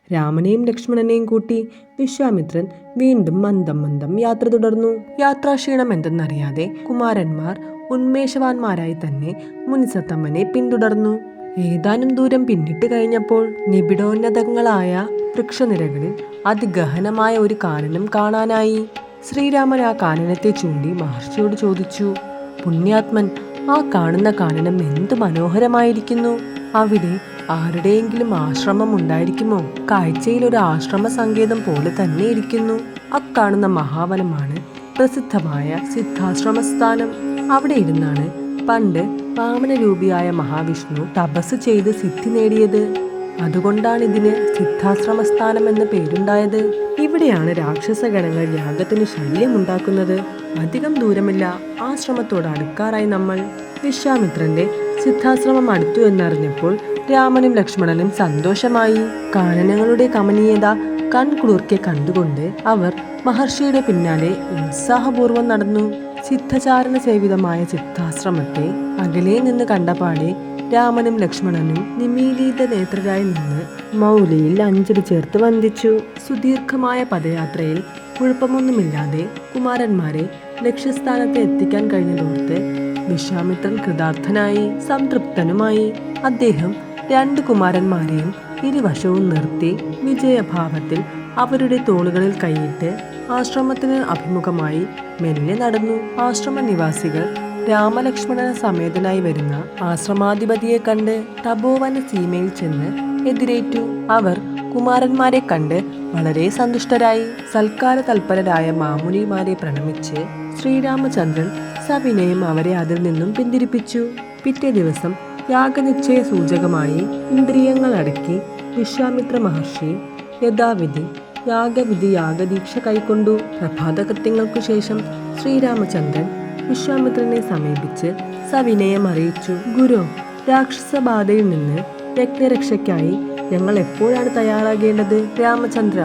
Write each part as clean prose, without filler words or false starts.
രാമനെയും ലക്ഷ്മണനെയും കൂട്ടി വിശ്വാമിത്രൻ വീണ്ടും മന്ദം മന്ദം യാത്ര തുടർന്നു. യാത്രാക്ഷീണം എന്തെന്നറിയാതെ കുമാരന്മാർ ഉന്മേഷവാന്മാരായി തന്നെ മുനിസത്തമ്മനെ പിന്തുടർന്നു. ഏതാനും ദൂരം പിന്നിട്ട് കഴിഞ്ഞപ്പോൾ നിബിഡോന്നതങ്ങളായ വൃക്ഷനിരകളിൽ അതിഗഹനമായ ഒരു കാനനം കാണാനായി. ശ്രീരാമൻ ആ കാനനത്തെ ചൂണ്ടി മഹർഷിയോട് ചോദിച്ചു, പുണ്യാത്മൻ, ആ കാണുന്ന കാനനം എന്തു മനോഹരമായിരിക്കുന്നു. അവിടെ ആരുടെയെങ്കിലും ആശ്രമം ഉണ്ടായിരിക്കുമോ? കാഴ്ചയിൽ ഒരു ആശ്രമ സങ്കേതം പോലെ തന്നെ ഇരിക്കുന്നു. അക്കാണുന്ന മഹാവനമാണ് പ്രസിദ്ധമായ സിദ്ധാശ്രമസ്ഥാനം. അവിടെ ഇരുന്നാണ് പണ്ട് വാമനരൂപിയായ മഹാവിഷ്ണു തപസ് ചെയ്ത് സിദ്ധി നേടിയത്. അതുകൊണ്ടാണ് ഇതിന് സിദ്ധാശ്രമസ്ഥാനം എന്ന പേരുണ്ടായത്. ഇവിടെയാണ് രാക്ഷസഗണങ്ങൾ യാഗത്തിന് ശല്യമുണ്ടാക്കുന്നത്. അധികം ദൂരമില്ല, ആശ്രമത്തോട് അടുക്കാറായി നമ്മൾ. വിശ്വാമിത്രന്റെ സിദ്ധാശ്രമം അടുത്തു എന്നറിഞ്ഞപ്പോൾ രാമനും ലക്ഷ്മണനും സന്തോഷമായി. കാനനങ്ങളുടെ കമനീയത കൺകുളിർക്കെ കണ്ടുകൊണ്ട് അവർ മഹർഷിയുടെ പിന്നാലെ ഉത്സാഹപൂർവ്വം നടന്നു. സിദ്ധചാരണ സേവിതമായ സിദ്ധാശ്രമത്തെ അകലെ നിന്ന് കണ്ടപാടെ രാമനും ലക്ഷ്മണനും നിമീലിത നേത്രരായി നിന്ന് മൗലിയിൽ അഞ്ജലി ചേർത്ത് വന്ദിച്ചു. സുദീർഘമായ പദയാത്രയിൽ കുഴപ്പമൊന്നുമില്ലാതെ കുമാരന്മാരെ ലക്ഷ്യസ്ഥാനത്ത് എത്തിക്കാൻ കഴിഞ്ഞതോർത്ത് വിശ്വാമിത്രൻ കൃതാർത്ഥനായി, സംതൃപ്തനുമായി. അദ്ദേഹം 2 കുമാരന്മാരെയും ഇരുവശവും നിർത്തി വിജയഭാവത്തിൽ അവരുടെ തോളുകളിൽ കൈയിട്ട് ആശ്രമത്തിന് അഭിമുഖമായി മെല്ലെ നടന്നു. ആശ്രമ നിവാസികൾ രാമലക്ഷ്മണന സമേതനായി വരുന്ന ആശ്രമാധിപതിയെ കണ്ട് തപോവന സീമയിൽ ചെന്ന് എതിരേറ്റു. അവർ കുമാരന്മാരെ കണ്ട് വളരെ സന്തുഷ്ടരായി. സൽക്കാര തൽപരരായ മാമുനിമാരെ പ്രണമിച്ച് ശ്രീരാമചന്ദ്രൻ സവിനയം അവരെ അതിൽ നിന്നും പിന്തിരിപ്പിച്ചു. പിറ്റേ ദിവസം യാഗനിശ്ചയ സൂചകമായി ഇന്ദ്രിയങ്ങൾ അടക്കി വിശ്വാമിത്ര മഹർഷി യഥാവിധി യാഗദീക്ഷ കൈക്കൊണ്ടു. പ്രഭാതകൃത്യങ്ങൾക്കു ശേഷം ശ്രീരാമചന്ദ്രൻ വിശ്വാമിത്രനെ സമീപിച്ച് സവിനയം അറിയിച്ചു, ഗുരു, രാക്ഷസബാധയിൽ നിന്ന് യജ്ഞരക്ഷയ്ക്കായി ഞങ്ങൾ എപ്പോഴാണ് തയ്യാറാകേണ്ടത്? രാമചന്ദ്ര,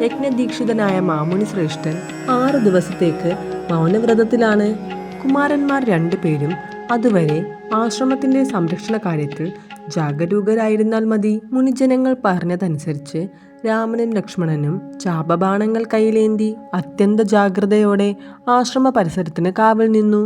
യജ്ഞദീക്ഷിതനായ മാമുനി ശ്രേഷ്ഠൻ 6 ദിവസത്തേക്ക് മൗനവ്രതത്തിലാണ്. കുമാരന്മാർ 2 പേരും അതുവരെ ആശ്രമത്തിന്റെ സംരക്ഷണ കാര്യത്തിൽ ജാഗരൂകരായിരുന്നാൽ മതി. മുനിജനങ്ങൾ പറഞ്ഞതനുസരിച്ച് രാമനും ലക്ഷ്മണനും ചാപബാണങ്ങൾ കയ്യിലേന്തി അത്യന്ത ജാഗ്രതയോടെ ആശ്രമ പരിസരത്തിന് കാവൽ നിന്നു.